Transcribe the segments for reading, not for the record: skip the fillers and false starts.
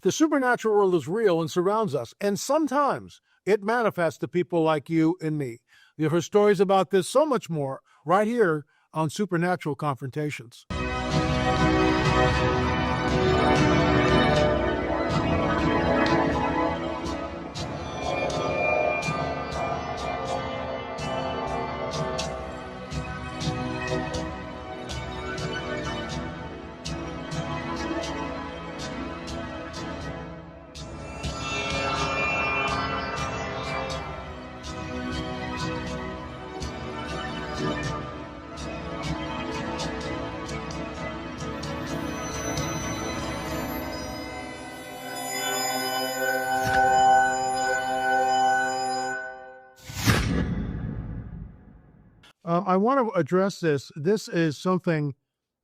The supernatural world is real and surrounds us, and sometimes it manifests to people like you and me. You'll hear stories about this, so much more, right here on Supernatural Confrontations. I want to address this. This is something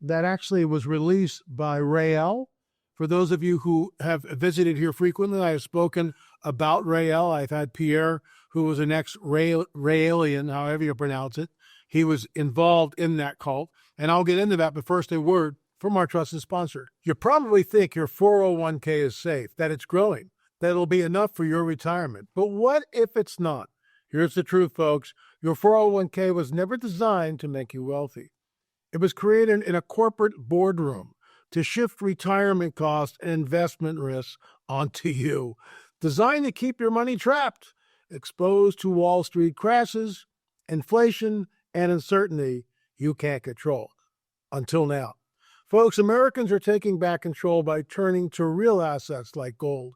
that actually was released by Rael. For those of you who have visited here frequently, I have spoken about Rael. I've had Pierre, who was an ex-Raelian, however you pronounce it. He was involved in that cult, and I'll get into that, but first a word from our trusted sponsor. You probably think your 401k is safe, that it's growing, that it'll be enough for your retirement. But what if it's not? Here's the truth, folks. Your 401k was never designed to make you wealthy. It was created in a corporate boardroom to shift retirement costs and investment risks onto you. Designed to keep your money trapped, exposed to Wall Street crashes, inflation, and uncertainty you can't control. Until now. Folks, Americans are taking back control by turning to real assets like gold.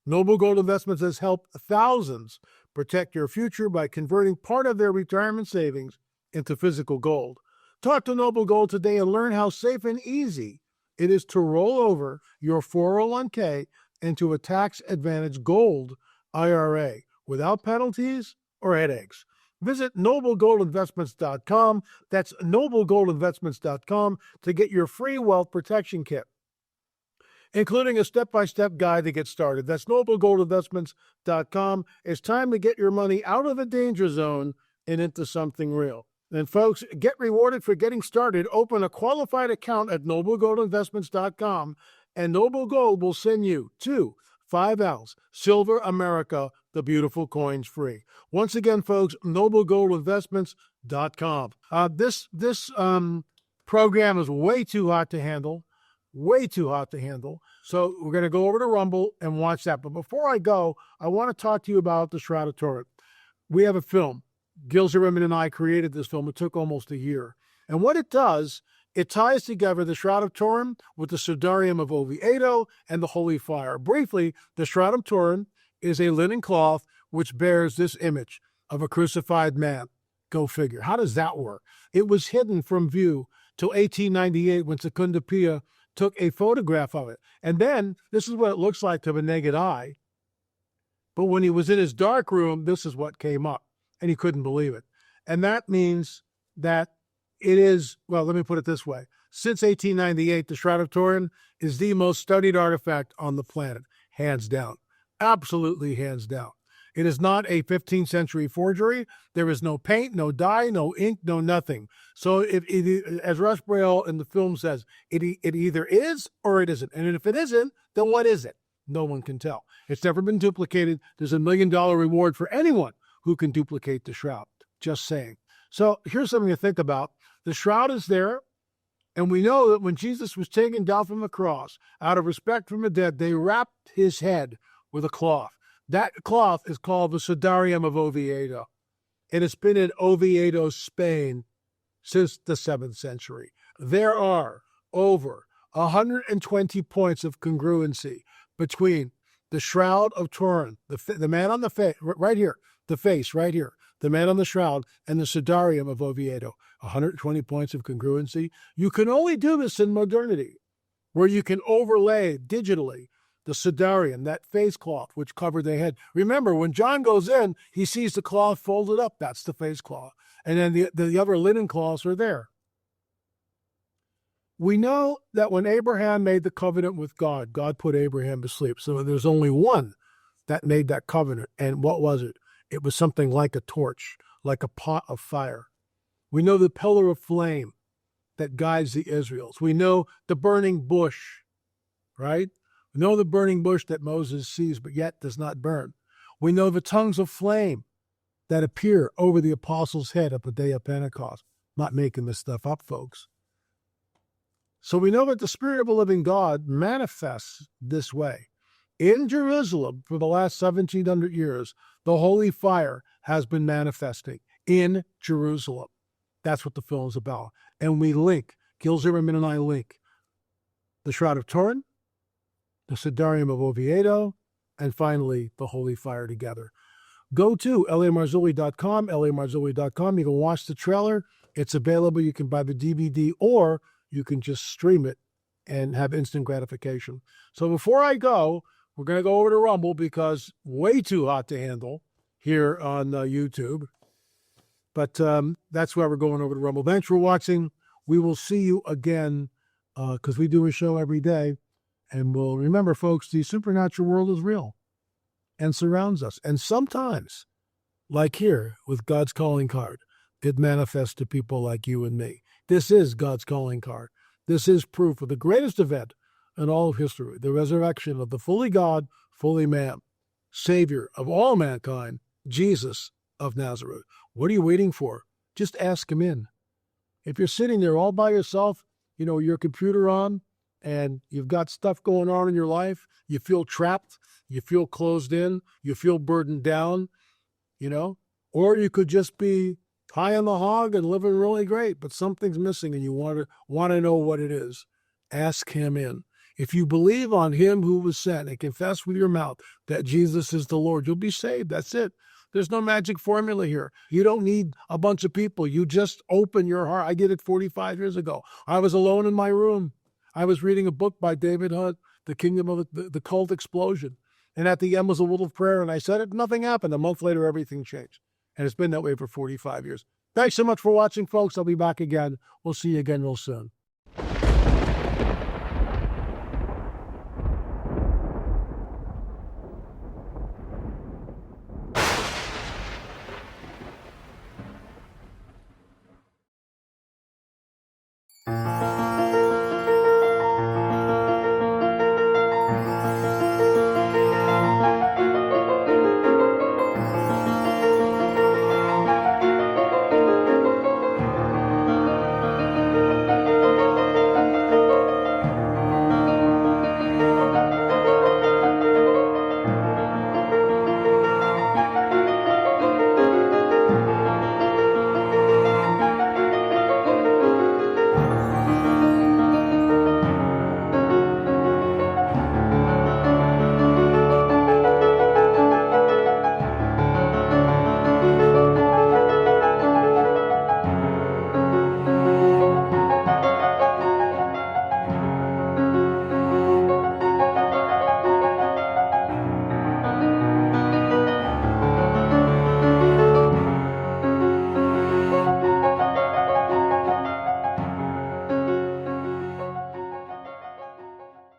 Noble Gold Investments has helped thousands protect your future by converting part of their retirement savings into physical gold. Talk to Noble Gold today and learn how safe and easy it is to roll over your 401k into a tax-advantaged gold IRA without penalties or headaches. Visit noblegoldinvestments.com. That's noblegoldinvestments.com to get your free wealth protection kit, including a step-by-step guide to get started. That's noblegoldinvestments.com. It's time to get your money out of the danger zone and into something real. And folks, get rewarded for getting started. Open a qualified account at noblegoldinvestments.com, and Noble Gold will send you 2 5-ounce Silver America, the beautiful coins free. Once again, folks, noblegoldinvestments.com. This program is way too hot to handle. Way too hot to handle. So we're going to go over to Rumble and watch that. But before I go, I want to talk to you about the Shroud of Turin. We have a film. Gil Zimmerman and I created this film. It took almost a year. And what it does, it ties together the Shroud of Turin with the Sudarium of Oviedo and the Holy Fire. Briefly, the Shroud of Turin is a linen cloth which bears this image of a crucified man. Go figure. How does that work? It was hidden from view till 1898 when Secunda Pia took a photograph of it. And then this is what it looks like to the naked eye. But when he was in his dark room, this is what came up, and he couldn't believe it. And that means that it is, well, let me put it this way. Since 1898, the Shroud of Turin is the most studied artifact on the planet, hands down. Absolutely hands down. It is not a 15th century forgery. There is no paint, no dye, no ink, no nothing. So as Russ Braille in the film says, it either is or it isn't. And if it isn't, then what is it? No one can tell. It's never been duplicated. There's $1 million reward for anyone who can duplicate the shroud. Just saying. So here's something to think about. The shroud is there, and we know that when Jesus was taken down from the cross, out of respect from the dead, they wrapped his head with a cloth. That cloth is called the Sudarium of Oviedo. It has been in Oviedo, Spain, since the 7th century. There are over 120 points of congruency between the Shroud of Turin, the man on the face, right here, the face right here, the man on the shroud, and the Sudarium of Oviedo. 120 points of congruency. You can only do this in modernity, where you can overlay digitally the Sudarium, that face cloth which covered their head. Remember, when John goes in, he sees the cloth folded up. That's the face cloth. And then the other linen cloths are there. We know that when Abraham made the covenant with God, God put Abraham to sleep. So there's only one that made that covenant. And what was it? It was something like a torch, like a pot of fire. We know the pillar of flame that guides the Israels. We know the burning bush, right? We know the burning bush that Moses sees, but yet does not burn. We know the tongues of flame that appear over the apostles' head at the day of Pentecost. Not making this stuff up, folks. So we know that the Spirit of the living God manifests this way. In Jerusalem, for the last 1,700 years, the holy fire has been manifesting in Jerusalem. That's what the film is about. And we link, Gil Zimmerman and I link, the Shroud of Turin, the Sidarium of Oviedo, and finally, the holy fire together. Go to lamarzulli.com, lamarzulli.com. You can watch the trailer. It's available. You can buy the DVD, or you can just stream it and have instant gratification. So before I go, we're going to go over to Rumble because way too hot to handle here on YouTube. But that's why we're going over to Rumble. Thanks for watching. We will see you again because we do a show every day. And we'll remember, folks, the supernatural world is real and surrounds us. And sometimes, like here with God's calling card, it manifests to people like you and me. This is God's calling card. This is proof of the greatest event in all of history, the resurrection of the fully God, fully man, Savior of all mankind, Jesus of Nazareth. What are you waiting for? Just ask him in. If you're sitting there all by yourself, your computer on, and you've got stuff going on in your life, you feel trapped, you feel closed in, you feel burdened down, or you could just be high on the hog and living really great, but something's missing and you want to know what it is. Ask him in. If you believe on him who was sent and confess with your mouth that Jesus is the Lord, you'll be saved. That's it. There's no magic formula here. You don't need a bunch of people. You just open your heart. I did it 45 years ago. I was alone in my room. I was reading a book by David Hunt, The Kingdom of the Cult Explosion. And at the end was a little prayer, and I said it. Nothing happened. A month later, everything changed. And it's been that way for 45 years. Thanks so much for watching, folks. I'll be back again. We'll see you again real soon.